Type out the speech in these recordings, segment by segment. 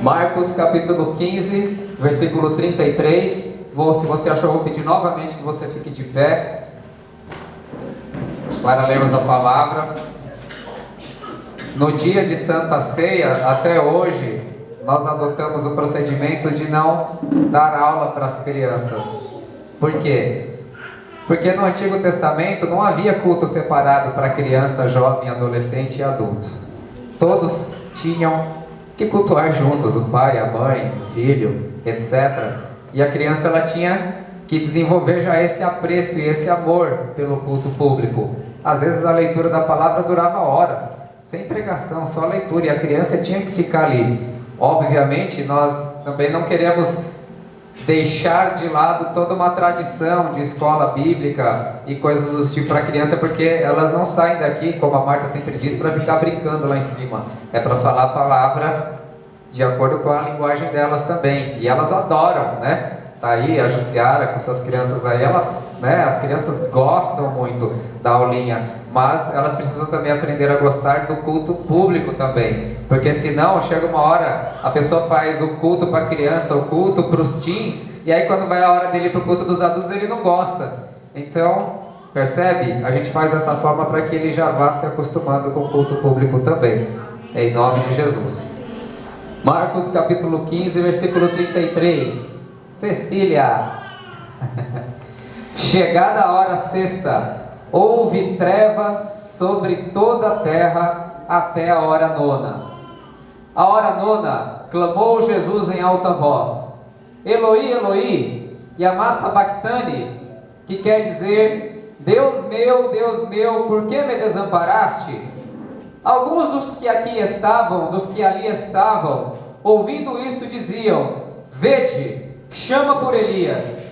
Marcos capítulo 15, versículo 33. Se você achou, eu vou pedir novamente que você fique de pé para lermos a palavra. No dia de Santa Ceia, até hoje, nós adotamos o procedimento de não dar aula para as crianças. Por quê? Porque no Antigo Testamento não havia culto separado para criança, jovem, adolescente e adulto. Todos tinham que cultuar juntos, o pai, a mãe, o filho, etc. E a criança ela tinha que desenvolver já esse apreço e esse amor pelo culto público. Às vezes a leitura da palavra durava horas, sem pregação, só leitura, e a criança tinha que ficar ali. Obviamente, nós também não queremos deixar de lado toda uma tradição de escola bíblica e coisas do tipo para a criança, porque elas não saem daqui, como a Marta sempre diz, para ficar brincando lá em cima. É para falar a palavra de acordo com a linguagem delas também. E elas adoram, né? Tá aí a Jussiara com suas crianças aí, elas, né? As crianças gostam muito da aulinha, mas elas precisam também aprender a gostar do culto público também, porque senão chega uma hora, a pessoa faz o culto para a criança, o culto para os teens, e aí quando vai a hora dele para o culto dos adultos, ele não gosta. Então, percebe? A gente faz dessa forma para que ele já vá se acostumando com o culto público também, em nome de Jesus. Marcos capítulo 15, versículo 33. Cecília. Chegada a hora sexta, houve trevas sobre toda a terra até a hora nona. A hora nona, clamou Jesus em alta voz: Eloi, Eloi, lama sabachthani, que quer dizer: Deus meu, por que me desamparaste? Alguns dos que aqui estavam, dos que ali estavam, ouvindo isso, diziam: Vede, chama por Elias.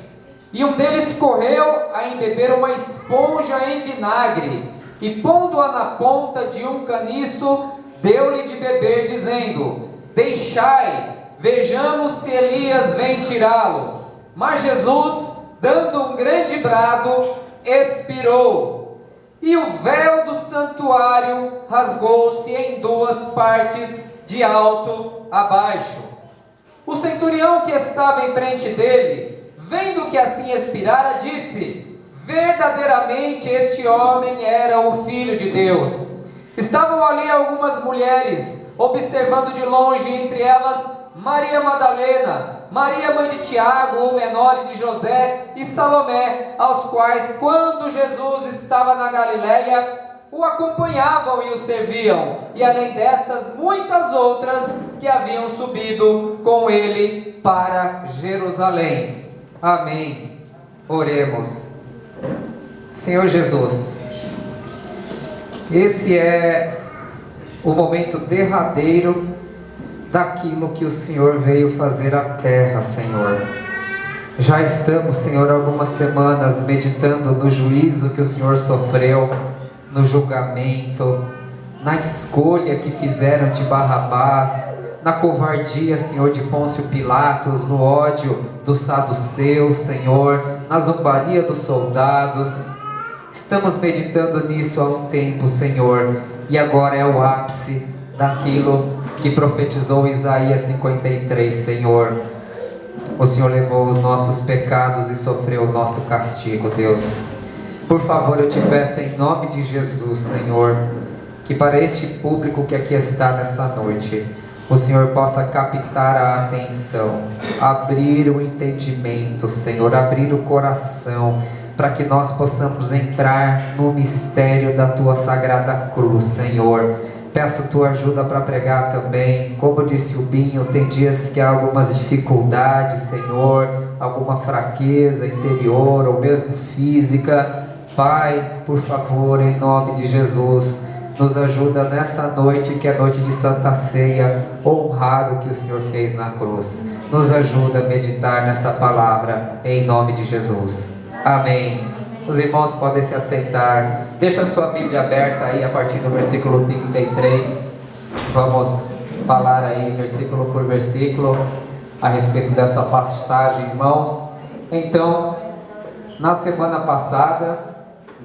E um deles correu a embeber uma esponja em vinagre, e pondo-a na ponta de um caniço, deu-lhe de beber, dizendo: Deixai, vejamos se Elias vem tirá-lo. Mas Jesus, dando um grande brado, expirou. E o véu do santuário rasgou-se em duas partes, de alto a baixo. O centurião que estava em frente dele, vendo que assim expirara, disse: Verdadeiramente este homem era o Filho de Deus. Estavam ali algumas mulheres, observando de longe, entre elas Maria Madalena, Maria mãe de Tiago, o menor, e de José, e Salomé, aos quais, quando Jesus estava na Galileia, o acompanhavam e o serviam, e além destas, muitas outras que haviam subido com ele para Jerusalém. Amém. Oremos. Senhor Jesus, esse é o momento derradeiro daquilo que o Senhor veio fazer à terra, Senhor. Já estamos, Senhor, algumas semanas meditando no juízo que o Senhor sofreu, no julgamento, na escolha que fizeram de Barrabás, na covardia, Senhor, de Pôncio Pilatos, no ódio dos saduceus, Senhor, na zombaria dos soldados. Estamos meditando nisso há um tempo, Senhor, e agora é o ápice daquilo que profetizou Isaías 53, Senhor. O Senhor levou os nossos pecados e sofreu o nosso castigo, Deus. Por favor, eu te peço em nome de Jesus, Senhor, que para este público que aqui está nessa noite, o Senhor possa captar a atenção, abrir o entendimento, Senhor, abrir o coração, para que nós possamos entrar no mistério da Tua Sagrada Cruz, Senhor. Peço Tua ajuda para pregar também. Como disse o Binho, tem dias que há algumas dificuldades, Senhor, alguma fraqueza interior ou mesmo física. Pai, por favor, em nome de Jesus, nos ajuda nessa noite, que é noite de Santa Ceia, honrar o que o Senhor fez na cruz. Nos ajuda a meditar nessa palavra, em nome de Jesus. Amém. Os irmãos podem se assentar. Deixa a sua Bíblia aberta aí a partir do versículo 33. Vamos falar aí versículo por versículo a respeito dessa passagem, irmãos. Então, na semana passada,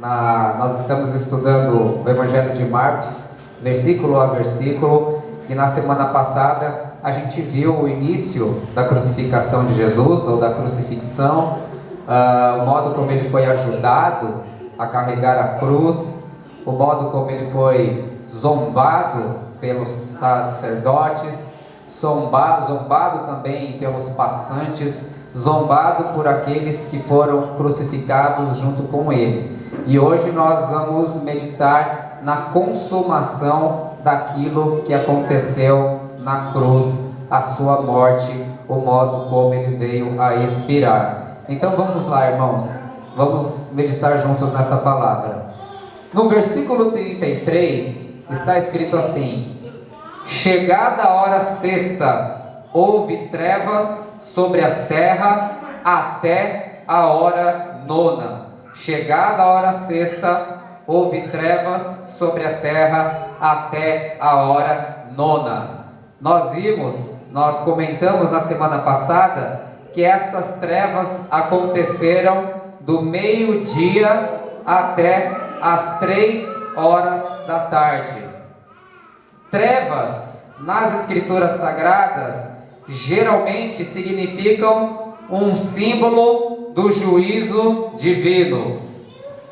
nós estamos estudando o Evangelho de Marcos, versículo a versículo, e na semana passada a gente viu o início da crucificação de Jesus, ou da crucifixão, o modo como ele foi ajudado a carregar a cruz, o modo como ele foi zombado pelos sacerdotes, zombado também pelos passantes, zombado por aqueles que foram crucificados junto com ele. E hoje nós vamos meditar na consumação daquilo que aconteceu na cruz, a sua morte, o modo como ele veio a expirar. Então vamos lá, irmãos, vamos meditar juntos nessa palavra. No versículo 33 está escrito assim: chegada a hora sexta, houve trevas sobre a terra até a hora nona. Chegada a hora sexta, houve trevas sobre a terra até a hora nona. Nós comentamos na semana passada que essas trevas aconteceram do meio-dia até as 3 horas da tarde. Trevas, nas escrituras sagradas, geralmente significam um símbolo do juízo divino.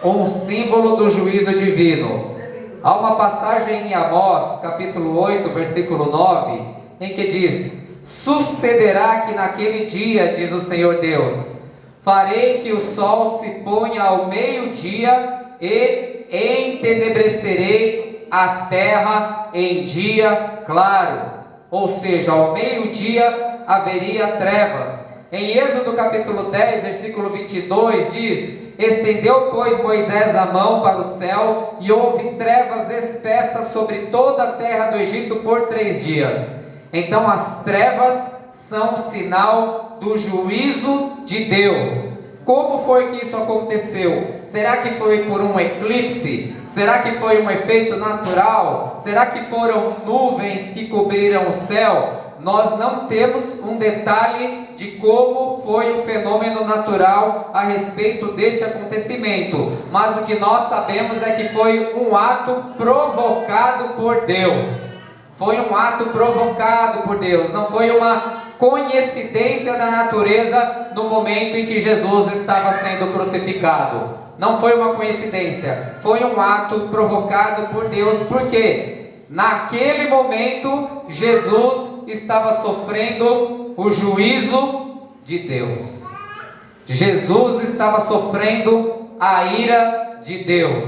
Um símbolo do juízo divino. Há uma passagem em Amós, capítulo 8, versículo 9, em que diz: sucederá que naquele dia, diz o Senhor Deus, farei que o sol se ponha ao meio-dia e entenebrecerei a terra em dia claro. Ou seja, ao meio-dia haveria trevas. Em Êxodo capítulo 10, versículo 22 diz: estendeu, pois, Moisés a mão para o céu, e houve trevas espessas sobre toda a terra do Egito por 3 dias. Então as trevas são sinal do juízo de Deus. Como foi que isso aconteceu? Será que foi por um eclipse? Será que foi um efeito natural? Será que foram nuvens que cobriram o céu? Nós não temos um detalhe de como foi o fenômeno natural a respeito deste acontecimento, mas o que nós sabemos é que foi um ato provocado por Deus. Foi um ato provocado por Deus, não foi uma coincidência da natureza no momento em que Jesus estava sendo crucificado. Não foi uma coincidência, foi um ato provocado por Deus, porque naquele momento Jesus estava sofrendo o juízo de Deus. Jesus estava sofrendo a ira de Deus.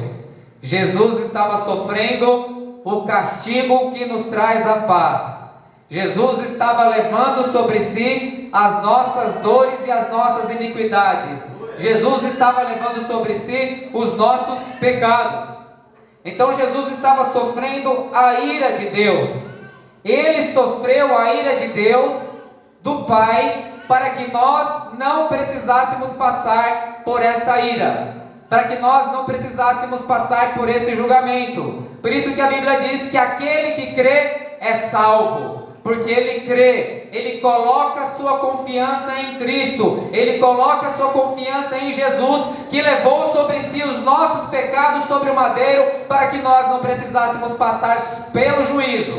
Jesus estava sofrendo o castigo que nos traz a paz. Jesus estava levando sobre si as nossas dores e as nossas iniquidades. Jesus estava levando sobre si os nossos pecados. Então Jesus estava sofrendo a ira de Deus. Ele sofreu a ira de Deus, do Pai, para que nós não precisássemos passar por esta ira, para que nós não precisássemos passar por esse julgamento. Por isso que a Bíblia diz que aquele que crê é salvo, porque ele crê, ele coloca sua confiança em Cristo, ele coloca sua confiança em Jesus, que levou sobre si os nossos pecados sobre o madeiro, para que nós não precisássemos passar pelo juízo.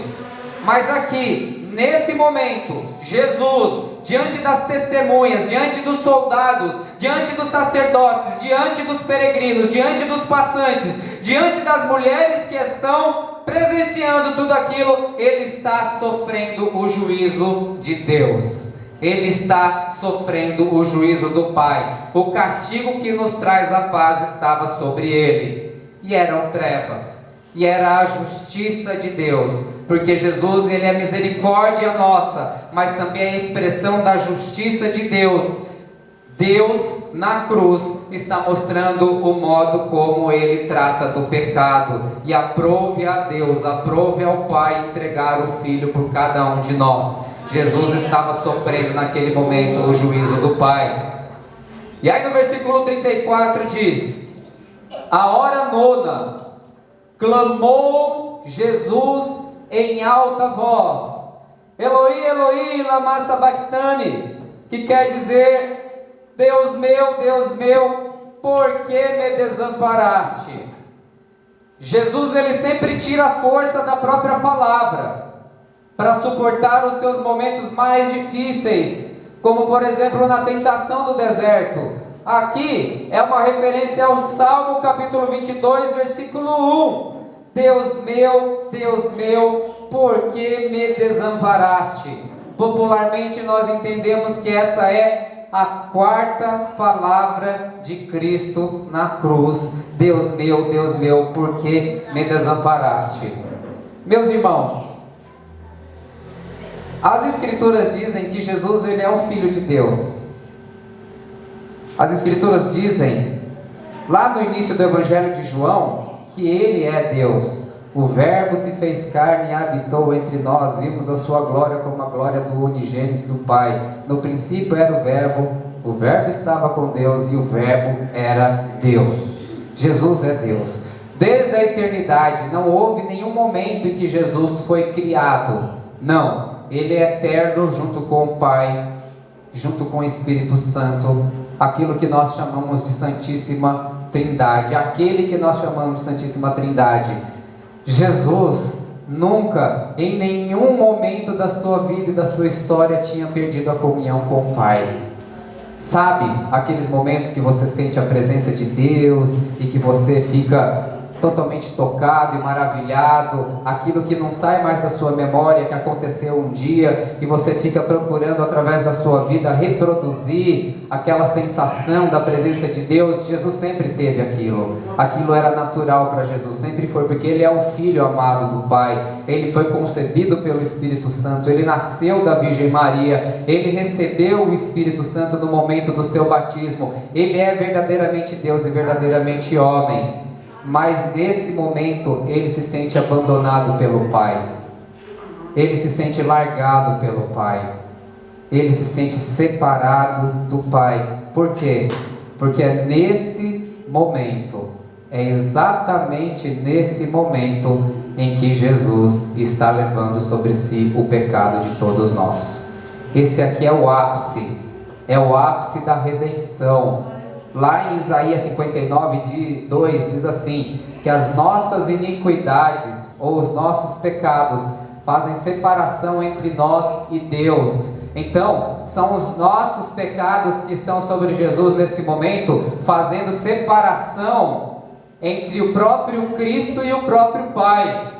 Mas aqui, nesse momento, Jesus, diante das testemunhas, diante dos soldados, diante dos sacerdotes, diante dos peregrinos, diante dos passantes, diante das mulheres que estão presenciando tudo aquilo, ele está sofrendo o juízo de Deus. Ele está sofrendo o juízo do Pai. O castigo que nos traz a paz estava sobre ele. E eram trevas. E era a justiça de Deus, porque Jesus, ele é a misericórdia nossa, mas também é a expressão da justiça de Deus. Deus na cruz está mostrando o modo como ele trata do pecado, e aprove a Deus, aprove ao Pai entregar o Filho por cada um de nós. Jesus estava sofrendo naquele momento o juízo do Pai. E aí no versículo 34 diz: a hora nona, clamou Jesus em alta voz: Eloi, Eloi, lama sabachthani, que quer dizer: Deus meu, por que me desamparaste? Jesus, ele sempre tira a força da própria palavra. para suportar os seus momentos mais difíceis, como por exemplo na tentação do deserto. Aqui é uma referência ao Salmo capítulo 22, versículo 1. Deus meu, por que me desamparaste? Popularmente nós entendemos que essa é a quarta palavra de Cristo na cruz. Deus meu, por que me desamparaste? Meus irmãos, as Escrituras dizem que Jesus ele é o Filho de Deus. As Escrituras dizem, lá no início do Evangelho de João, que Ele é Deus. O Verbo se fez carne e habitou entre nós, vimos a sua glória como a glória do unigênito do Pai. No princípio era o Verbo estava com Deus e o Verbo era Deus. Jesus é Deus. Desde a eternidade não houve nenhum momento em que Jesus foi criado. Não, Ele é eterno junto com o Pai, junto com o Espírito Santo, aquilo que nós chamamos de Santíssima Trindade, aquele que nós chamamos de Santíssima Trindade. Jesus nunca, em nenhum momento da sua vida e da sua história, tinha perdido a comunhão com o Pai. Sabe, aqueles momentos que você sente a presença de Deus e que você fica totalmente tocado e maravilhado, aquilo que não sai mais da sua memória, que aconteceu um dia, e você fica procurando através da sua vida reproduzir aquela sensação da presença de Deus. Jesus sempre teve aquilo era natural para Jesus, sempre foi, porque Ele é o Filho amado do Pai, Ele foi concebido pelo Espírito Santo, Ele nasceu da Virgem Maria, Ele recebeu o Espírito Santo no momento do seu batismo, Ele é verdadeiramente Deus e verdadeiramente homem. Mas nesse momento ele se sente abandonado pelo Pai, ele se sente largado pelo Pai, ele se sente separado do Pai. Por quê? Porque é nesse momento, é exatamente nesse momento em que Jesus está levando sobre si o pecado de todos nós. Esse aqui é o ápice da redenção. Lá em Isaías 59:2 diz assim, que as nossas iniquidades ou os nossos pecados fazem separação entre nós e Deus. Então, são os nossos pecados que estão sobre Jesus nesse momento, fazendo separação entre o próprio Cristo e o próprio Pai.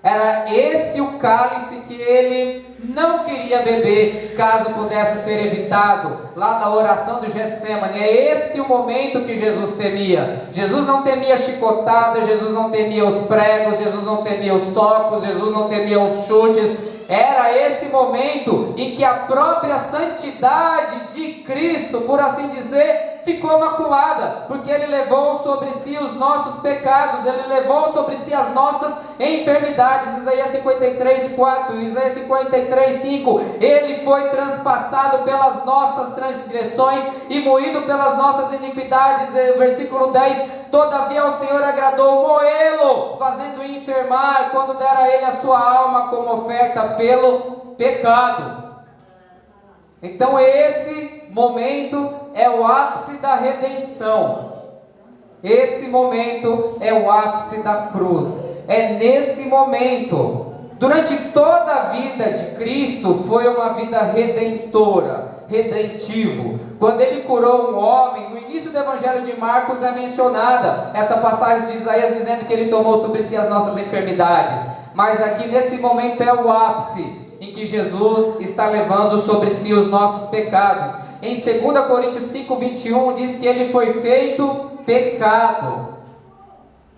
Era esse o cálice que ele não queria beber, caso pudesse ser evitado, lá na oração do Getsemane. É esse o momento que Jesus temia. Jesus não temia chicotada, Jesus não temia os pregos, Jesus não temia os socos, Jesus não temia os chutes. Era esse momento em que a própria santidade de Cristo, por assim dizer, ficou maculada, porque Ele levou sobre si os nossos pecados, Ele levou sobre si as nossas enfermidades. Isaías 53:4, Isaías 53:5, Ele foi transpassado pelas nossas transgressões e moído pelas nossas iniquidades. Versículo 10, todavia ao Senhor agradou moê-lo, fazendo-o enfermar, quando dera a Ele a sua alma como oferta pelo pecado. Então esse momento é o ápice da redenção. Esse momento é o ápice da cruz. É nesse momento, durante toda a vida de Cristo, foi uma vida redentora, redentivo. Quando Ele curou um homem, no início do Evangelho de Marcos é mencionada essa passagem de Isaías dizendo que Ele tomou sobre si as nossas enfermidades. Mas aqui nesse momento é o ápice em que Jesus está levando sobre si os nossos pecados. Em 2 Coríntios 5:21 diz que Ele foi feito pecado.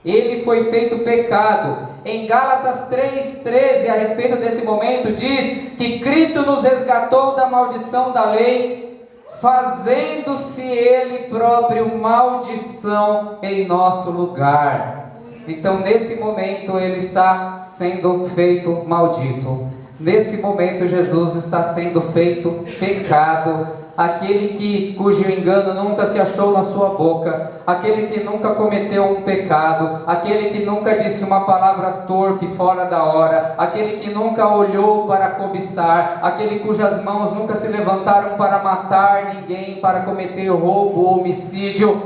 Ele foi feito pecado. Em Gálatas 3:13, a respeito desse momento, diz que Cristo nos resgatou da maldição da lei, fazendo-se Ele próprio maldição em nosso lugar. Então nesse momento Ele está sendo feito maldito. Nesse momento Jesus está sendo feito pecado. Aquele cujo engano nunca se achou na sua boca, aquele que nunca cometeu um pecado, aquele que nunca disse uma palavra torpe fora da hora, aquele que nunca olhou para cobiçar, aquele cujas mãos nunca se levantaram para matar ninguém, para cometer roubo ou homicídio.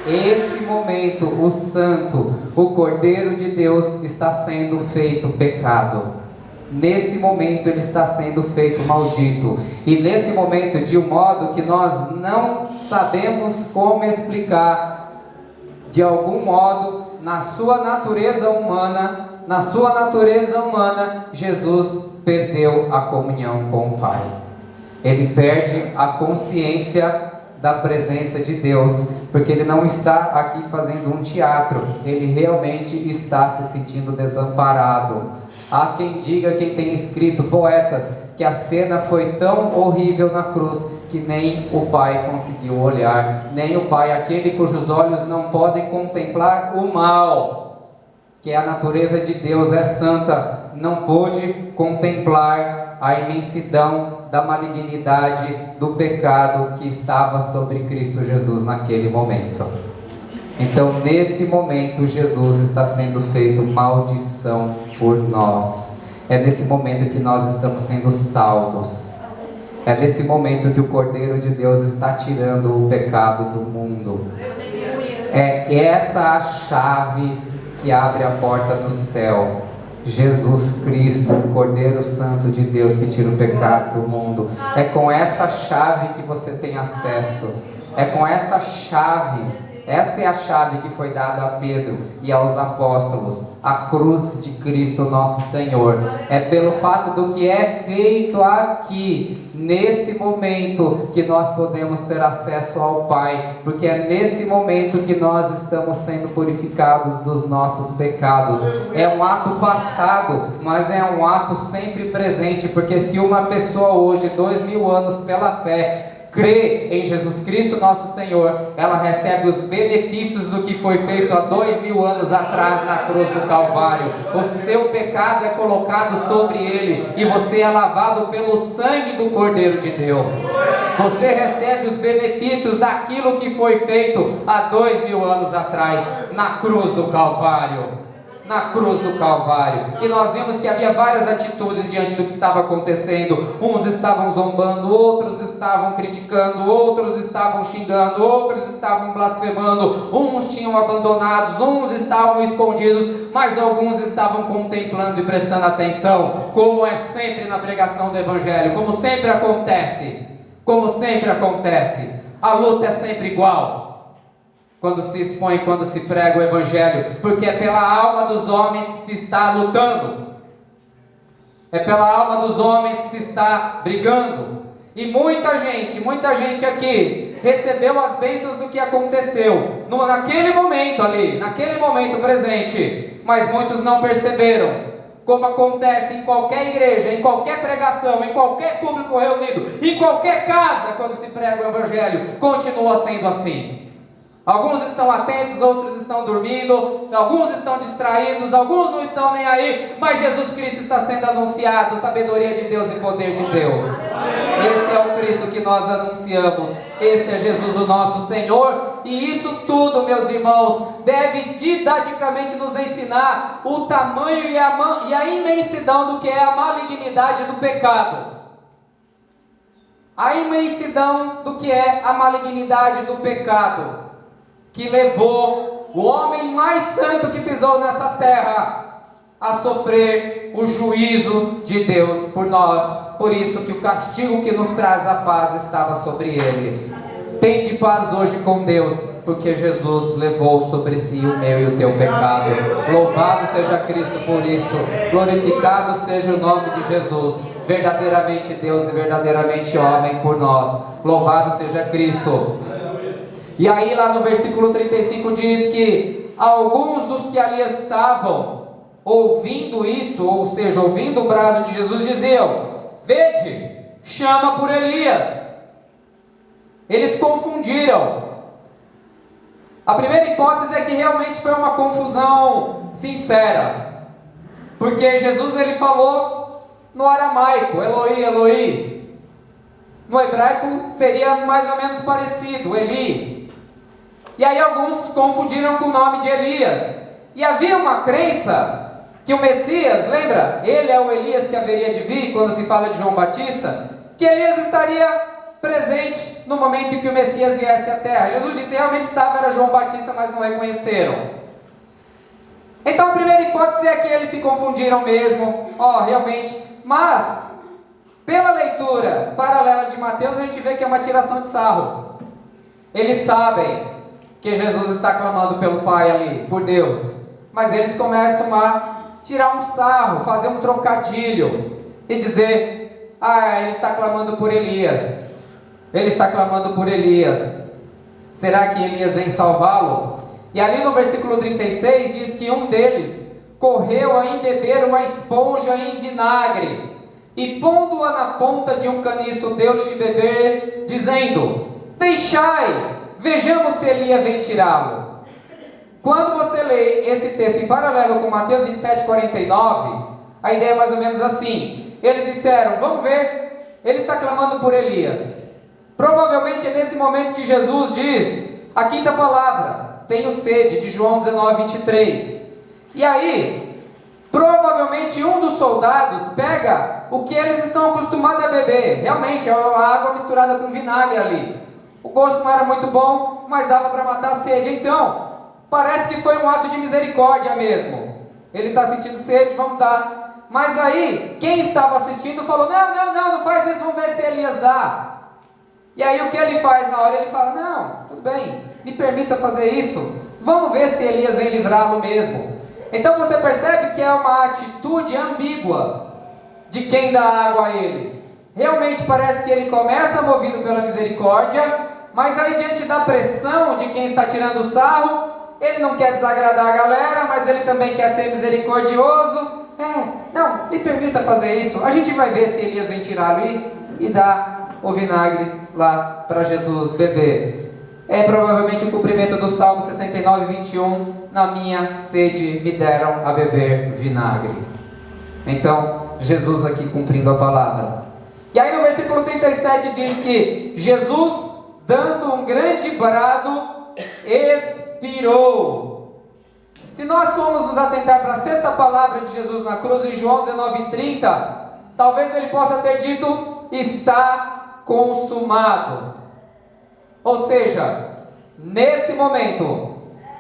Esse momento, o Santo, o Cordeiro de Deus está sendo feito pecado. nesse momento ele está sendo feito maldito. E nesse momento, de um modo que nós não sabemos como explicar, de algum modo, na sua natureza humana, Jesus perdeu a comunhão com o Pai. Ele perde a consciência da presença de Deus, porque ele não está aqui fazendo um teatro, ele realmente está se sentindo desamparado. Há quem diga, quem tem escrito, poetas, que a cena foi tão horrível na cruz que nem o Pai conseguiu olhar, nem o Pai, aquele cujos olhos não podem contemplar o mal, que a natureza de Deus é santa, não pôde contemplar a imensidão da malignidade do pecado que estava sobre Cristo Jesus naquele momento. Então, nesse momento, Jesus está sendo feito maldição por nós. É nesse momento que nós estamos sendo salvos. É nesse momento que o Cordeiro de Deus está tirando o pecado do mundo. É essa a chave que abre a porta do céu. Jesus Cristo, o Cordeiro Santo de Deus que tira o pecado do mundo. É com essa chave que você tem acesso. É com essa chave. Essa é a chave que foi dada a Pedro e aos apóstolos, a cruz de Cristo nosso Senhor. É pelo fato do que é feito aqui, nesse momento, que nós podemos ter acesso ao Pai, porque é nesse momento que nós estamos sendo purificados dos nossos pecados. É um ato passado, mas é um ato sempre presente, porque se uma pessoa hoje, 2000 anos pela fé, crê em Jesus Cristo nosso Senhor, ela recebe os benefícios do que foi feito há 2000 anos atrás na cruz do Calvário. O seu pecado é colocado sobre ele e você é lavado pelo sangue do Cordeiro de Deus. Você recebe os benefícios daquilo que foi feito há 2000 anos atrás na cruz do Calvário. Na cruz do Calvário. E nós vimos que havia várias atitudes diante do que estava acontecendo. Uns estavam zombando, outros estavam criticando, outros estavam xingando, outros estavam blasfemando, uns tinham abandonados, uns estavam escondidos, mas alguns estavam contemplando e prestando atenção, como é sempre na pregação do Evangelho, como sempre acontece. A luta é sempre igual quando se expõe, quando se prega o Evangelho, porque é pela alma dos homens que se está lutando, é pela alma dos homens que se está brigando. E muita gente aqui recebeu as bênçãos do que aconteceu naquele momento ali, naquele momento presente, mas muitos não perceberam, como acontece em qualquer igreja, em qualquer pregação, em qualquer público reunido, em qualquer casa, quando se prega o Evangelho, continua sendo assim. Alguns estão atentos, outros estão dormindo, alguns estão distraídos, alguns não estão nem aí, mas Jesus Cristo está sendo anunciado, sabedoria de Deus e poder de Deus. Esse é o Cristo que nós anunciamos, esse é Jesus o nosso Senhor, e isso tudo, meus irmãos, deve didaticamente nos ensinar o tamanho e a imensidão do que é a malignidade do pecado. A imensidão do que é a malignidade do pecado, que levou o homem mais santo que pisou nessa terra a sofrer o juízo de Deus por nós. Por isso que o castigo que nos traz a paz estava sobre ele. Tende paz hoje com Deus, porque Jesus levou sobre si o meu e o teu pecado. Louvado seja Cristo por isso, glorificado seja o nome de Jesus, verdadeiramente Deus e verdadeiramente homem por nós. Louvado seja Cristo. E aí lá no versículo 35 diz que alguns dos que ali estavam ouvindo isso, ou seja, ouvindo o brado de Jesus, diziam: vede, chama por Elias. Eles confundiram. A primeira hipótese é que realmente foi uma confusão sincera, porque Jesus ele falou no aramaico, Eloi, Eloi. No hebraico seria mais ou menos parecido, Eli. E aí alguns confundiram com o nome de Elias. E havia uma crença que o Messias, lembra? Ele é o Elias que haveria de vir, quando se fala de João Batista, que Elias estaria presente no momento em que o Messias viesse à terra. Jesus disse, realmente estava, era João Batista, mas não reconheceram. Então a primeira hipótese é que eles se confundiram mesmo, realmente, mas pela leitura paralela de Mateus a gente vê que é uma tiração de sarro. Eles sabem que Jesus está clamando pelo Pai ali, por Deus, mas eles começam a tirar um sarro, fazer um trocadilho e dizer: ele está clamando por Elias, ele está clamando por Elias, será que Elias vem salvá-lo? E ali no versículo 36 diz que um deles correu a embeber uma esponja em vinagre e pondo-a na ponta de um caniço deu-lhe de beber, dizendo: deixai, vejamos se Elias vem tirá-lo. Quando você lê esse texto em paralelo com Mateus 27:49, a ideia é mais ou menos assim: eles disseram, vamos ver, ele está clamando por Elias. Provavelmente é nesse momento que Jesus diz a quinta palavra, tenho sede, de João 19:23. E aí, provavelmente um dos soldados pega o que eles estão acostumados a beber. Realmente, é uma água misturada com vinagre ali. O gosto não era muito bom, mas dava para matar a sede. Então, parece que foi um ato de misericórdia mesmo. Ele está sentindo sede, vamos dar. Mas aí, quem estava assistindo falou, não faz isso, vamos ver se Elias dá. E aí o que ele faz na hora? Ele fala, não, tudo bem, me permita fazer isso, vamos ver se Elias vem livrá-lo mesmo. Então você percebe que é uma atitude ambígua de quem dá água a ele. Realmente parece que ele começa movido pela misericórdia, mas aí diante da pressão de quem está tirando o sarro, ele não quer desagradar a galera, mas ele também quer ser misericordioso. Não, me permita fazer isso, a gente vai ver se Elias vem tirá-lo e dá o vinagre lá para Jesus beber. É provavelmente o cumprimento do Salmo 69:21, na minha sede me deram a beber vinagre. Então, Jesus aqui cumprindo a palavra. E aí no versículo 37 diz que Jesus, dando um grande brado, expirou. Se nós formos nos atentar para a sexta palavra de Jesus na cruz, em João 19:30, talvez ele possa ter dito, está consumado. Ou seja, nesse momento,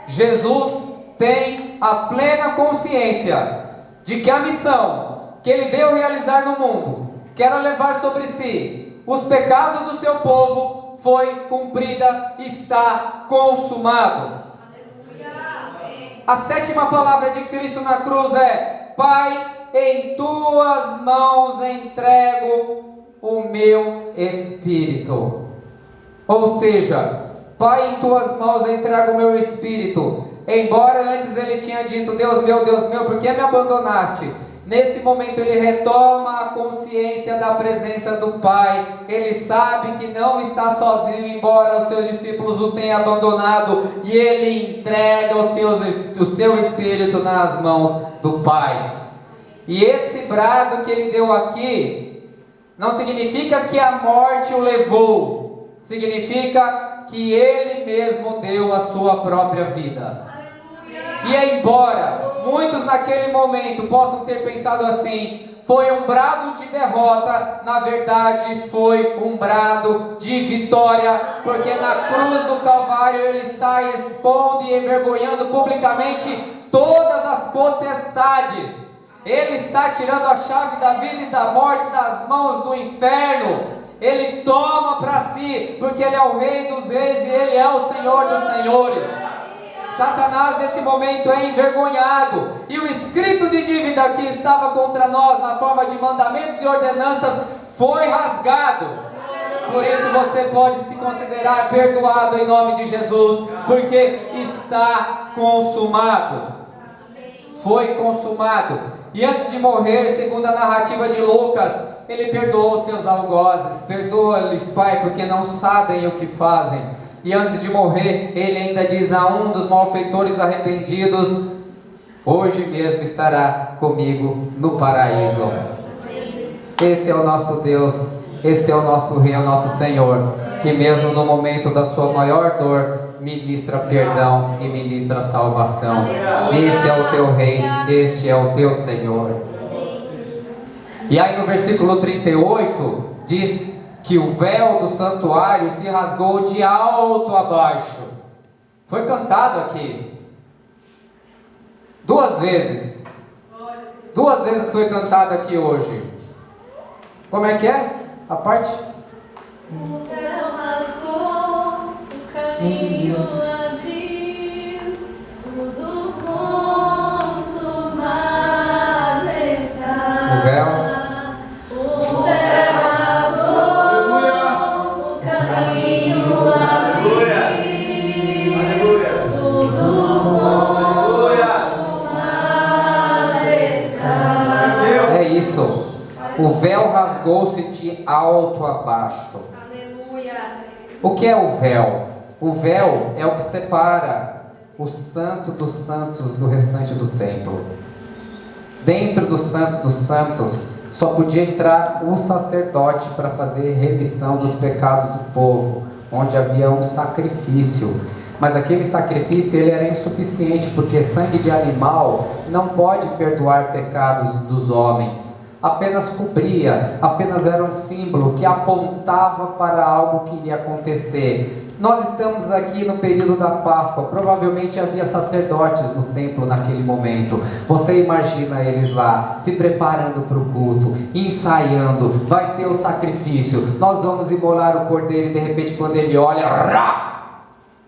Jesus tem a plena consciência de que a missão que ele veio realizar no mundo, que era levar sobre si os pecados do seu povo, foi cumprida, está consumado. A sétima palavra de Cristo na cruz é: Pai, em tuas mãos entrego o meu espírito. Ou seja, Pai, em tuas mãos eu entrego o meu espírito. Embora antes ele tinha dito, Deus meu, por que me abandonaste? Nesse momento ele retoma a consciência da presença do Pai. Ele sabe que não está sozinho, embora os seus discípulos o tenham abandonado, e ele entrega o seu espírito nas mãos do Pai. E esse brado que ele deu aqui não significa que a morte o levou, significa que ele mesmo deu a sua própria vida. E embora muitos naquele momento possam ter pensado assim, foi um brado de derrota, na verdade foi um brado de vitória, porque na cruz do Calvário ele está expondo e envergonhando publicamente todas as potestades. Ele está tirando a chave da vida e da morte das mãos do inferno. Ele toma para si, porque ele é o Rei dos Reis e ele é o Senhor dos Senhores. Satanás nesse momento é envergonhado, e o escrito de dívida que estava contra nós na forma de mandamentos e ordenanças foi rasgado. Por isso você pode se considerar perdoado em nome de Jesus, porque está consumado. Foi consumado. E antes de morrer, segundo a narrativa de Lucas, ele perdoou seus algozes. Perdoa-lhes, Pai, porque não sabem o que fazem. E antes de morrer, ele ainda diz a um dos malfeitores arrependidos: hoje mesmo estará comigo no paraíso. Esse é o nosso Deus, esse é o nosso Rei, é o nosso Senhor, que mesmo no momento da sua maior dor, ministra perdão e ministra salvação. Esse é o teu Rei, este é o teu Senhor. E aí no versículo 38 diz que o véu do santuário se rasgou de alto a baixo. Foi cantado aqui. 2 vezes. 2 vezes foi cantado aqui hoje. Como é que é? A parte? O véu rasgou, o caminho abriu, tudo consumado está. O véu. O véu rasgou, o caminho abriu, tudo consumado está. É isso. O véu rasgou-se de alto a baixo. Aleluia. O que é o véu? O véu é o que separa o santo dos santos do restante do templo. Dentro do santo dos santos só podia entrar um sacerdote para fazer remissão dos pecados do povo, onde havia um sacrifício. Mas aquele sacrifício ele era insuficiente, porque sangue de animal não pode perdoar pecados dos homens. Apenas cobria, apenas era um símbolo que apontava para algo que iria acontecer. Nós estamos aqui no período da Páscoa, provavelmente havia sacerdotes no templo naquele momento. Você imagina eles lá, se preparando para o culto, ensaiando, vai ter o sacrifício, nós vamos imolar o cordeiro e de repente quando ele olha,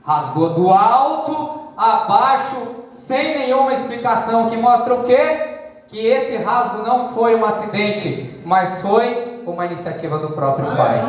rasgou do alto a baixo, sem nenhuma explicação, que mostra o quê? Que esse rasgo não foi um acidente, mas foi uma iniciativa do próprio Pai.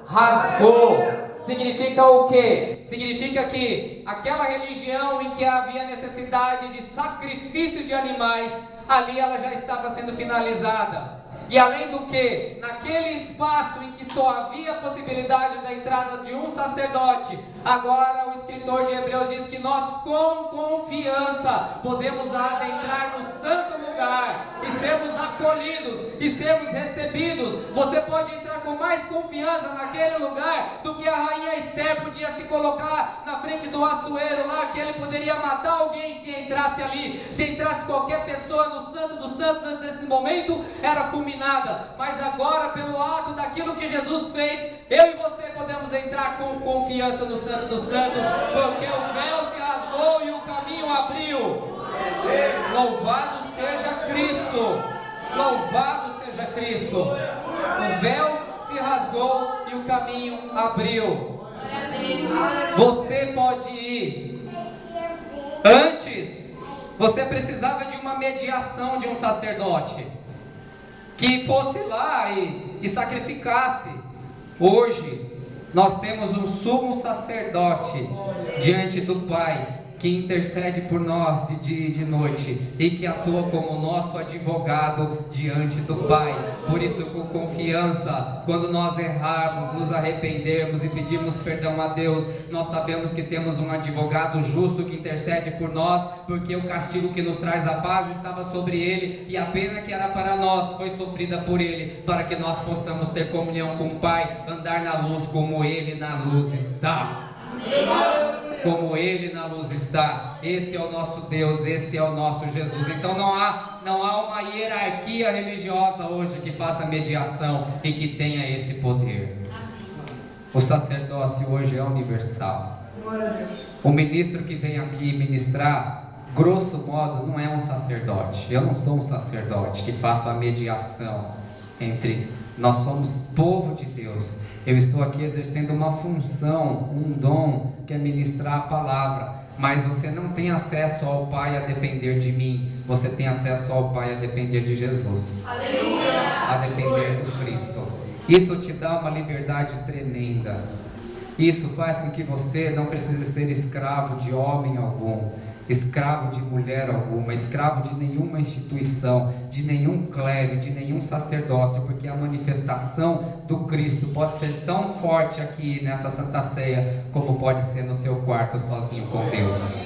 Rasgou. Significa o quê? Significa que aquela religião em que havia necessidade de sacrifício de animais, ali ela já estava sendo finalizada. E além do que, naquele espaço em que só havia a possibilidade da entrada de um sacerdote, agora o escritor de Hebreus diz que nós com confiança podemos adentrar no santo lugar e sermos acolhidos e sermos recebidos. Você pode entrar com mais confiança naquele lugar do que a rainha Esther podia se colocar na frente do açoeiro lá, que ele poderia matar alguém se entrasse ali. Se entrasse qualquer pessoa no santo dos santos antes desse momento, era fulminado. Mas agora, pelo ato daquilo que Jesus fez, eu e você podemos entrar com confiança no Santo dos Santos, porque o véu se rasgou e o caminho abriu. Louvado seja Cristo! Louvado seja Cristo! O véu se rasgou e o caminho abriu. Você pode ir. Antes, você precisava de uma mediação de um sacerdote que fosse lá e sacrificasse. Hoje nós temos um sumo sacerdote diante do Pai, que intercede por nós de dia e de noite, e que atua como nosso advogado diante do Pai. Por isso, com confiança, quando nós errarmos, nos arrependermos e pedirmos perdão a Deus, nós sabemos que temos um advogado justo que intercede por nós, porque o castigo que nos traz a paz estava sobre ele, e a pena que era para nós foi sofrida por ele, para que nós possamos ter comunhão com o Pai, andar na luz como ele na luz está. Como ele na luz está. Esse é o nosso Deus, esse é o nosso Jesus. Então não há uma hierarquia religiosa hoje que faça mediação e que tenha esse poder. O sacerdócio hoje é universal. O ministro que vem aqui ministrar, grosso modo, não é um sacerdote. Eu não sou um sacerdote que faça a mediação entre... Nós somos povo de Deus. Eu estou aqui exercendo uma função, um dom, que é ministrar a palavra. Mas você não tem acesso ao Pai a depender de mim. Você tem acesso ao Pai a depender de Jesus. Aleluia! A depender do Cristo. Isso te dá uma liberdade tremenda. Isso faz com que você não precise ser escravo de homem algum, escravo de mulher alguma, escravo de nenhuma instituição, de nenhum clero, de nenhum sacerdócio, porque a manifestação do Cristo pode ser tão forte aqui nessa Santa Ceia, como pode ser no seu quarto sozinho com Deus.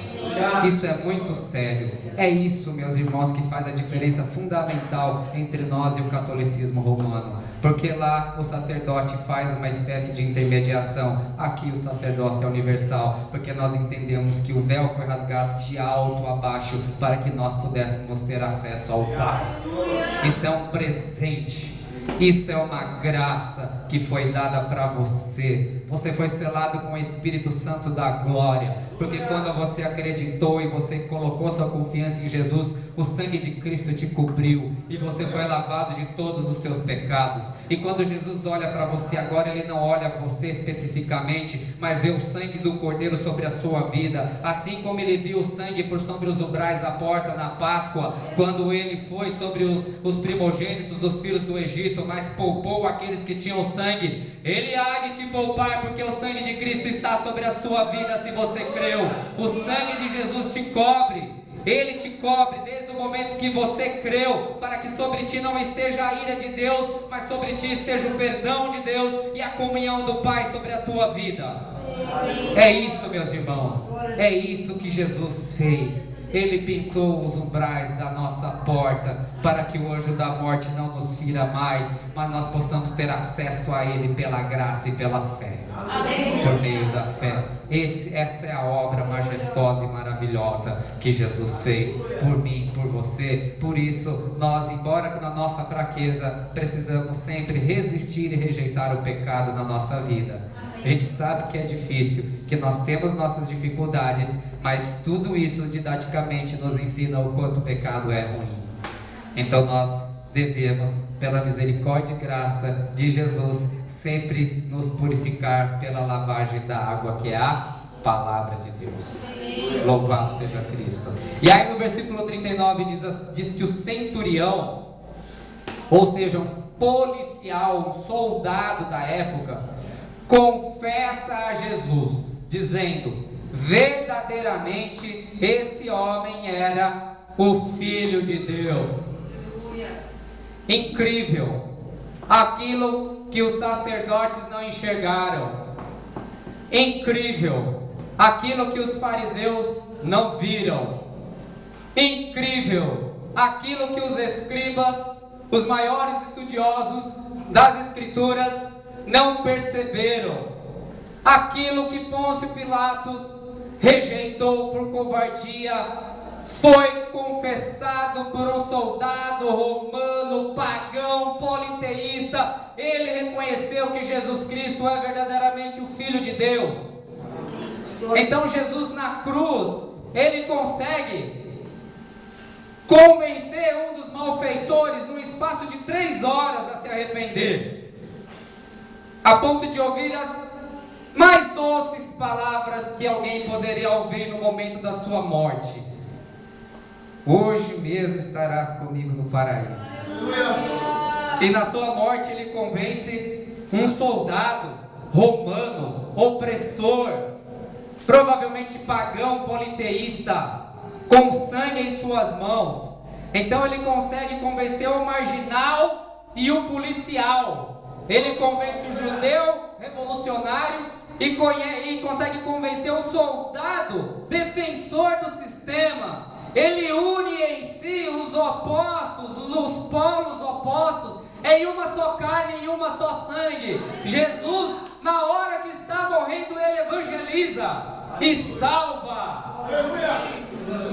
Isso é muito sério. É isso, meus irmãos, que faz a diferença fundamental entre nós e o catolicismo romano. Porque lá o sacerdote faz uma espécie de intermediação. Aqui o sacerdócio é universal, porque nós entendemos que o véu foi rasgado de alto a baixo para que nós pudéssemos ter acesso ao Pai. Isso é um presente. Isso é uma graça que foi dada para você. Você foi selado com o Espírito Santo da glória, porque quando você acreditou e você colocou sua confiança em Jesus, o sangue de Cristo te cobriu e você foi lavado de todos os seus pecados. E quando Jesus olha para você agora, Ele não olha você especificamente, mas vê o sangue do Cordeiro sobre a sua vida, assim como Ele viu o sangue por sobre os umbrais da porta na Páscoa, quando Ele foi sobre os primogênitos dos filhos do Egito, mas poupou aqueles que tinham sangue. Ele há de te poupar, porque o sangue de Cristo está sobre a sua vida, se você creu. O sangue de Jesus te cobre. Ele te cobre desde o momento que você creu, para que sobre ti não esteja a ira de Deus, mas sobre ti esteja o perdão de Deus e a comunhão do Pai sobre a tua vida. É isso, meus irmãos, é isso que Jesus fez. Ele pintou os umbrais da nossa porta para que o anjo da morte não nos fira mais, mas nós possamos ter acesso a Ele pela graça e pela fé. Por meio da fé. Essa é a obra majestosa e maravilhosa que Jesus fez por mim, por você. Por isso, nós, embora na nossa fraqueza, precisamos sempre resistir e rejeitar o pecado na nossa vida. A gente sabe que é difícil, que nós temos nossas dificuldades, mas tudo isso didaticamente nos ensina o quanto o pecado é ruim. Então nós devemos, pela misericórdia e graça de Jesus, sempre nos purificar pela lavagem da água, que é a palavra de Deus. Louvado seja Cristo. E aí no versículo 39 diz que o centurião, ou seja, um policial, um soldado da época, confessa a Jesus, dizendo: verdadeiramente esse homem era o Filho de Deus. Incrível, aquilo que os sacerdotes não enxergaram. Incrível, aquilo que os fariseus não viram. Incrível, aquilo que os escribas, os maiores estudiosos das Escrituras, não perceberam. Aquilo que Pôncio Pilatos rejeitou por covardia foi confessado por um soldado romano, pagão, politeísta. Ele reconheceu que Jesus Cristo é verdadeiramente o Filho de Deus. Então Jesus na cruz, Ele consegue convencer um dos malfeitores no espaço de 3 horas a se arrepender, a ponto de ouvir as mais doces palavras que alguém poderia ouvir no momento da sua morte: hoje mesmo estarás comigo no paraíso. E na sua morte ele convence um soldado romano, opressor, provavelmente pagão, politeísta, com sangue em suas mãos. Então ele consegue convencer o marginal e o policial. Ele convence o judeu revolucionário e consegue convencer o soldado defensor do sistema. Ele une em si os opostos, os polos opostos, em uma só carne, em uma só sangue. Jesus, na hora que está morrendo, Ele evangeliza e salva.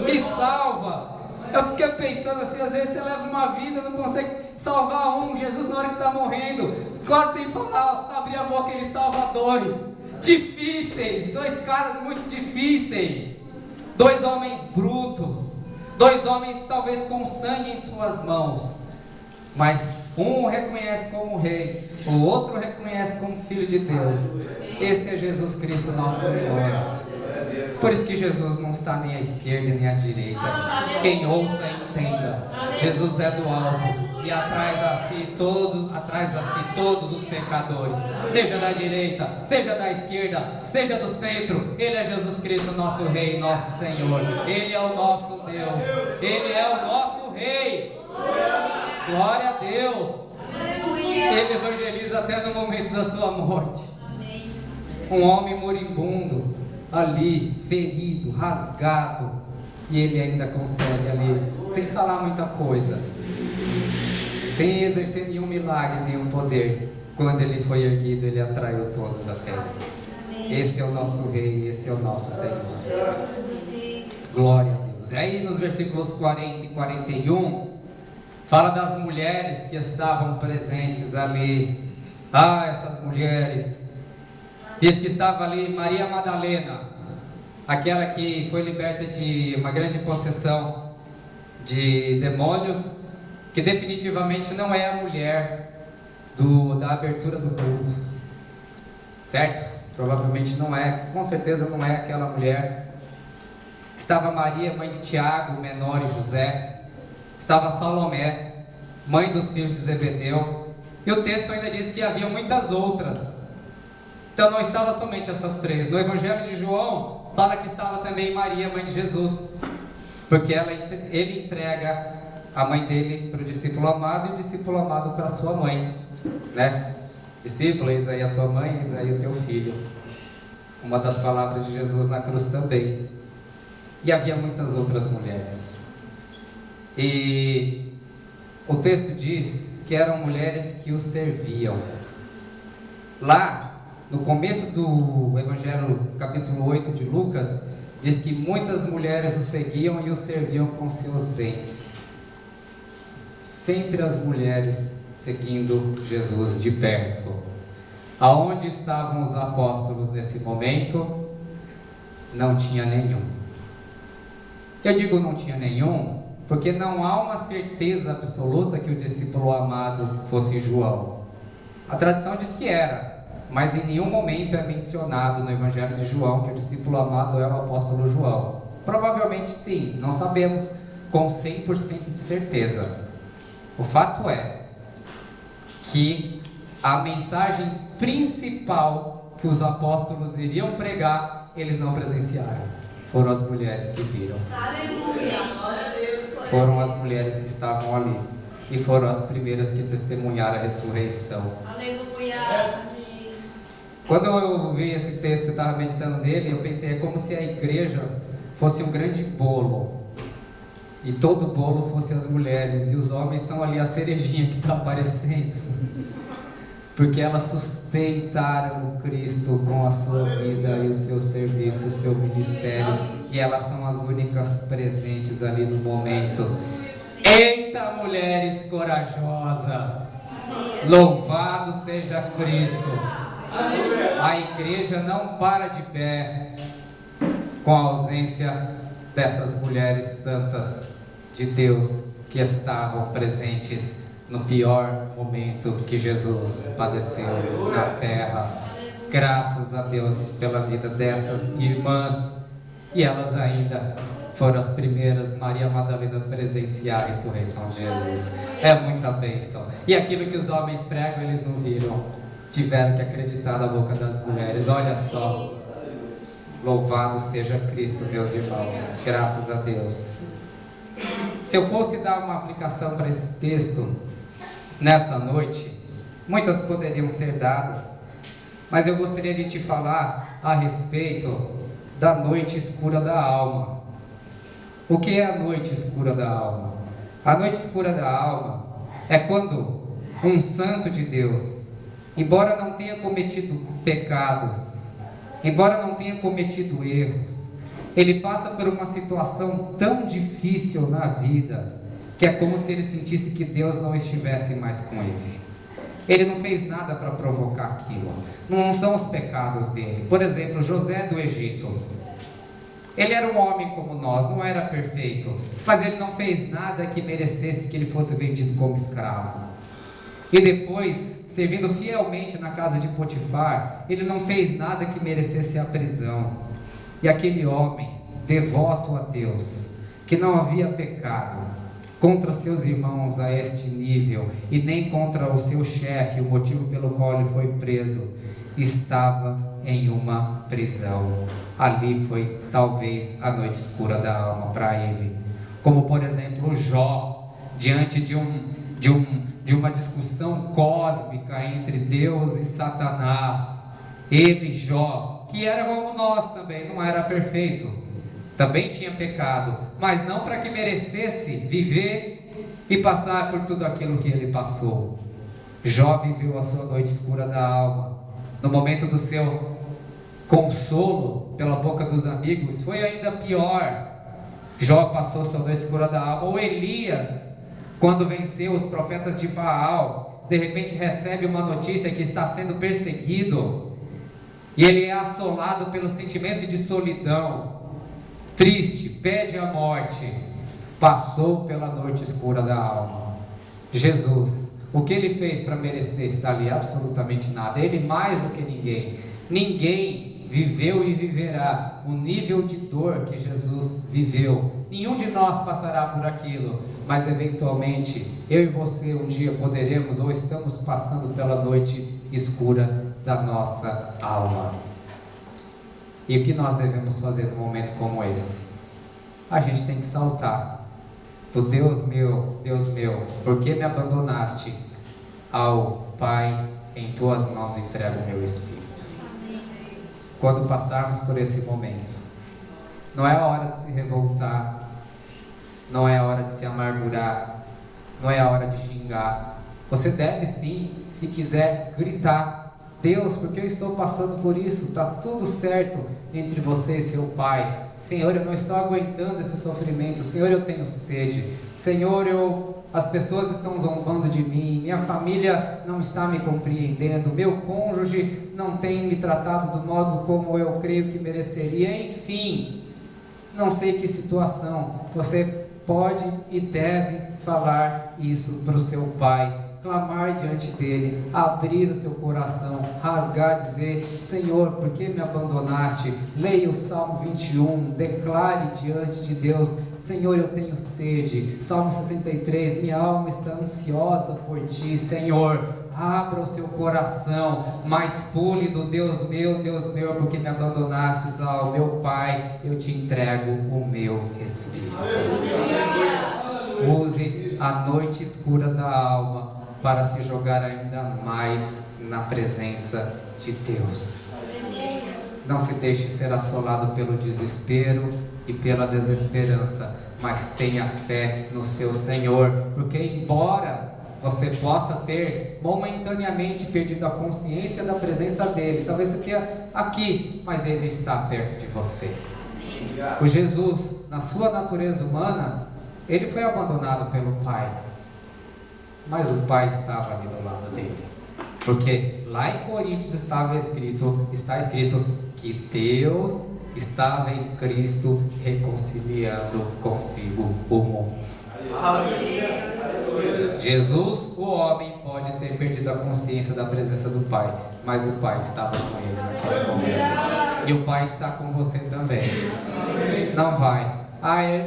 E salva. Eu fiquei pensando assim, às vezes você leva uma vida, não consegue salvar um. Jesus, na hora que está morrendo, quase sem falar, abrir a boca, Ele salva 2. Difíceis, 2 caras muito difíceis, 2 homens brutos, 2 homens talvez com sangue em suas mãos, mas um o reconhece como rei, o outro reconhece como Filho de Deus. Esse é Jesus Cristo, nosso Senhor. Por isso que Jesus não está nem à esquerda nem à direita. Quem ouça, entenda. Jesus é do alto e atraz a si todos os pecadores, seja da direita, seja da esquerda, seja do centro. Ele é Jesus Cristo, nosso Rei, nosso Senhor. Ele é o nosso Deus, Ele é o nosso Rei. Glória a Deus. Ele evangeliza até no momento da sua morte. Um homem moribundo ali, ferido, rasgado, e ele ainda consegue ali, sem falar muita coisa, sem exercer nenhum milagre, nenhum poder, quando ele foi erguido, ele atraiu todos até ele. Esse é o nosso Rei, esse é o nosso Senhor. Glória a Deus. E aí nos versículos 40 e 41, Fala das mulheres que estavam presentes ali. Ah, essas mulheres. Diz que estava ali Maria Madalena, aquela que foi liberta de uma grande possessão de demônios, que definitivamente não é a mulher da abertura do culto, certo? Provavelmente não é, com certeza não é aquela mulher. Estava Maria, mãe de Tiago, menor, e José. Estava Salomé, mãe dos filhos de Zebedeu. E o texto ainda diz que havia muitas outras. Então não estava somente essas três. No Evangelho de João, fala que estava também Maria, mãe de Jesus, porque ele entrega a mãe dele para o discípulo amado e o discípulo amado para a sua mãe, né? Discípulo, eis aí a tua mãe, eis aí o teu filho. Uma das palavras de Jesus na cruz também. E havia muitas outras mulheres. E o texto diz que eram mulheres que o serviam. Lá, no começo do Evangelho, capítulo 8 de Lucas, diz que muitas mulheres o seguiam e o serviam com seus bens. Sempre as mulheres seguindo Jesus de perto. Aonde estavam os apóstolos nesse momento? Não tinha nenhum. Eu digo não tinha nenhum, porque não há uma certeza absoluta que o discípulo amado fosse João. A tradição diz que era, mas em nenhum momento é mencionado no Evangelho de João que o discípulo amado é o apóstolo João. Provavelmente sim, não sabemos com 100% de certeza. O fato é que a mensagem principal que os apóstolos iriam pregar, eles não presenciaram. Foram as mulheres que viram. Aleluia. Foram as mulheres que estavam ali. E foram as primeiras que testemunharam a ressurreição. Aleluia. Quando eu vi esse texto e estava meditando nele, eu pensei, é como se a igreja fosse um grande bolo. E todo bolo fosse as mulheres, e os homens são ali a cerejinha que está aparecendo. Porque elas sustentaram o Cristo com a sua vida e o seu serviço, o seu ministério. E elas são as únicas presentes ali no momento. Eita, mulheres corajosas! Louvado seja Cristo! A igreja não para de pé com a ausência dessas mulheres santas de Deus que estavam presentes no pior momento que Jesus padeceu na terra. Graças a Deus pela vida dessas irmãs. E elas ainda foram as primeiras, Maria Madalena, a presenciar a ressurreição de Jesus. É muita bênção. E aquilo que os homens pregam, eles não viram. Tiveram que acreditar na boca das mulheres. Olha só. Louvado seja Cristo, meus irmãos. Graças a Deus. Se eu fosse dar uma aplicação para esse texto nessa noite, muitas poderiam ser dadas, mas eu gostaria de te falar a respeito da noite escura da alma. O que é a noite escura da alma? A noite escura da alma é quando um santo de Deus, embora não tenha cometido pecados, embora não tenha cometido erros, ele passa por uma situação tão difícil na vida, que é como se ele sentisse que Deus não estivesse mais com ele. Ele não fez nada para provocar aquilo. Não são os pecados dele. Por exemplo, José do Egito. Ele era um homem como nós, não era perfeito, mas ele não fez nada que merecesse que ele fosse vendido como escravo. E depois, servindo fielmente na casa de Potifar, ele não fez nada que merecesse a prisão. E aquele homem, devoto a Deus, que não havia pecado contra seus irmãos a este nível, e nem contra o seu chefe, o motivo pelo qual ele foi preso, estava em uma prisão. Ali foi talvez a noite escura da alma para ele. Como por exemplo Jó, diante de uma discussão cósmica entre Deus e Satanás. Ele, Jó, que era como nós também, não era perfeito, também tinha pecado, mas não para que merecesse viver e passar por tudo aquilo que ele passou. Jó viveu a sua noite escura da alma. No momento do seu consolo pela boca dos amigos, foi ainda pior. Jó passou sua noite escura da alma. Ou Elias, Quando venceu os profetas de Baal, de repente recebe uma notícia que está sendo perseguido, e ele é assolado pelo sentimento de solidão, triste, pede a morte, passou pela noite escura da alma. Jesus, o que ele fez para merecer estar ali? Absolutamente nada. Ele mais do que ninguém. Ninguém viveu e viverá o nível de dor que Jesus viveu. Nenhum de nós passará por aquilo, mas eventualmente eu e você um dia poderemos ou estamos passando pela noite escura da nossa alma. E o que nós devemos fazer num momento como esse? A gente tem que saltar do Deus meu, por que me abandonaste? Ao Pai, em tuas mãos entrego o meu espírito. Quando passarmos por esse momento, não é a hora de se revoltar, não é a hora de se amargurar, não é a hora de xingar. Você deve sim, se quiser, gritar: Deus, porque eu estou passando por isso? Está tudo certo entre você e seu pai. Senhor, eu não estou aguentando esse sofrimento. Senhor, eu tenho sede. Senhor, as pessoas estão zombando de mim. Minha família não está me compreendendo. Meu cônjuge não tem me tratado do modo como eu creio que mereceria. Enfim, não sei que situação. Você pode e deve falar isso para o seu pai. Clamar diante dele, abrir o seu coração, rasgar, dizer: Senhor, por que me abandonaste? Leia o Salmo 21, declare diante de Deus: Senhor, eu tenho sede. Salmo 63, minha alma está ansiosa por ti. Senhor, abra o seu coração, mas pule do Deus meu, porque me abandonastes ao meu Pai, eu te entrego o meu Espírito. Use a noite escura da alma para se jogar ainda mais na presença de Deus. Não se deixe ser assolado pelo desespero e pela desesperança, mas tenha fé no seu Senhor, porque embora você possa ter momentaneamente perdido a consciência da presença dele, talvez você tenha aqui, mas ele está perto de você. O Jesus, na sua natureza humana, ele foi abandonado pelo Pai, mas o Pai estava ali do lado dele, porque lá em Coríntios está escrito que Deus estava em Cristo reconciliando consigo o mundo. Jesus, o homem, pode ter perdido a consciência da presença do Pai, mas o Pai estava com ele naquele momento, e o Pai está com você também. Não vai: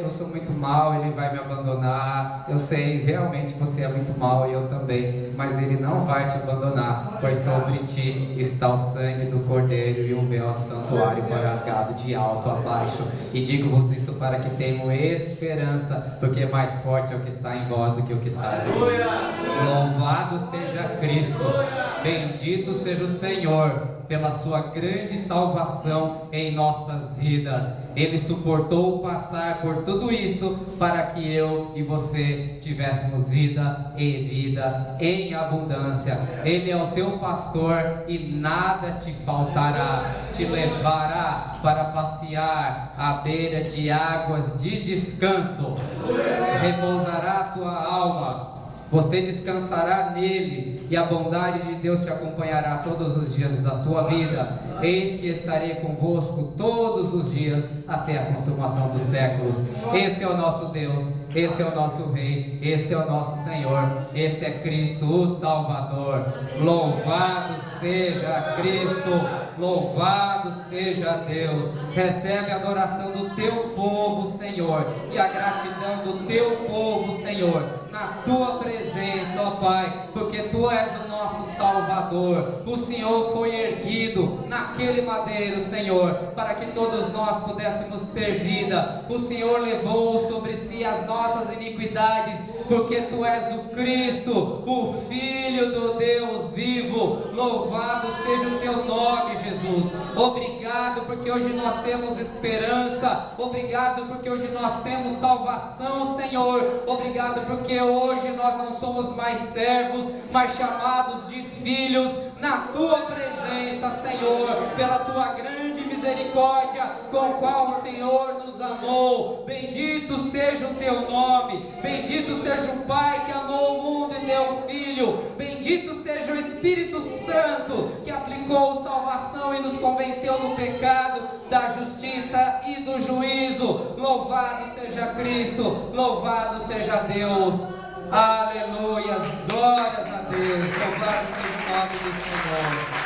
eu sou muito mal, ele vai me abandonar. Eu sei, realmente você é muito mal e eu também, mas ele não vai te abandonar, pois sobre ti está o sangue do Cordeiro e o véu do santuário foi rasgado de alto a baixo. E digo-vos isso para que tenham esperança, porque mais forte é o que está em vós do que o que está em mim. Louvado seja Cristo, bendito seja o Senhor pela sua grande salvação em nossas vidas. Ele suportou passar por tudo isso para que eu e você tivéssemos vida e vida em abundância. Ele é o teu pastor e nada te faltará. Te levará para passear à beira de águas de descanso. Repousará a tua alma. Você descansará nele, e a bondade de Deus te acompanhará todos os dias da tua vida. Eis que estarei convosco todos os dias até a consumação dos séculos. Esse é o nosso Deus, esse é o nosso Rei, esse é o nosso Senhor, esse é Cristo, o Salvador. Louvado seja Cristo, louvado seja Deus. Recebe a adoração do teu povo, Senhor, e a gratidão do teu povo, Senhor, na tua presença, ó Pai, porque tu és o nosso Salvador. O Senhor foi erguido naquele madeiro, Senhor, para que todos nós pudéssemos ter vida. O Senhor levou sobre si as nossas iniquidades, porque tu és o Cristo, o Filho do Deus vivo. Louvado seja o teu nome, Jesus. Obrigado Obrigado porque hoje nós temos esperança. Obrigado porque hoje nós temos salvação, Senhor. Obrigado porque hoje nós não somos mais servos, mas chamados de filhos na Tua presença, Senhor, pela Tua grande misericórdia com qual o Senhor nos amou. Bendito seja o Teu nome. Bendito seja o Pai que amou o mundo e deu o Filho. Bendito seja o Espírito Santo que aplicou salvação e nos convenceu do pecado, da justiça e do juízo. Louvado seja Cristo, louvado seja Deus. Aleluias, glórias a Deus, louvado seja o nome do Senhor.